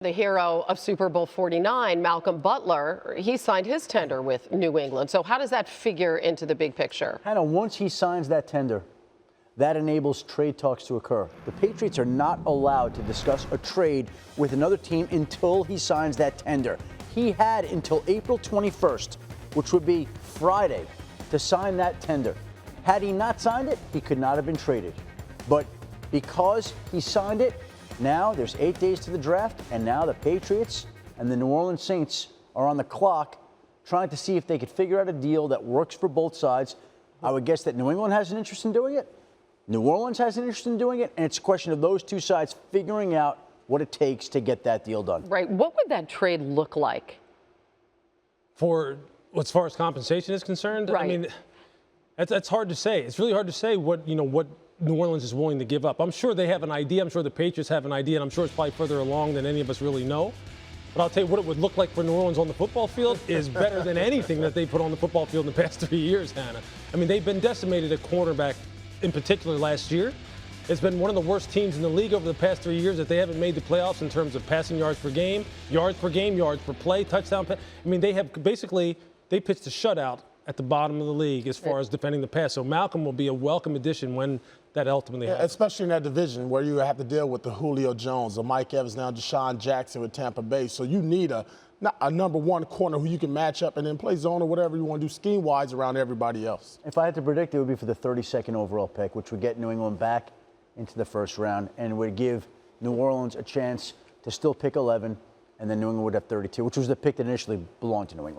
The hero of Super Bowl 49, Malcom Butler, he signed his tender with New England. So how does that figure into the big picture? Hannah, once he signs that tender, that enables trade talks to occur. The Patriots are not allowed to discuss a trade with another team until he signs that tender. He had until April 21st, which would be Friday, to sign that tender. Had he not signed it, he could not have been traded. But because he signed it, now there's 8 days to the draft, and now the Patriots and the New Orleans Saints are on the clock trying to see if they could figure out a deal that works for both sides. I would guess that New England has an interest in doing it. New Orleans has an interest in doing it, and it's a question of those two sides figuring out what it takes to get that deal done. Right. What would that trade look like? For as far as compensation is concerned, right. I mean, that's hard to say. It's really hard to say what New Orleans is willing to give up. I'm sure they have an idea. I'm sure the Patriots have an idea, and I'm sure it's probably further along than any of us really know. But I'll tell you what it would look like for New Orleans on the football field is better than anything that they put on the football field in the past 3 years, Hannah. I mean, they've been decimated at cornerback in particular last year. It's been one of the worst teams in the league over the past 3 years that they haven't made the playoffs in terms of passing yards per game, yards per play, touchdown. I mean, they have basically, they pitched a shutout at the bottom of the league as far as defending the pass. So Malcom will be a welcome addition when that ultimately happens. Especially in that division where you have to deal with the Julio Jones, the Mike Evans, now Deshaun Jackson with Tampa Bay. So you need a number one corner who you can match up and then play zone or whatever you want to do scheme-wise around everybody else. If I had to predict, it would be for the 32nd overall pick, which would get New England back into the first round and would give New Orleans a chance to still pick 11, and then New England would have 32, which was the pick that initially belonged to New England.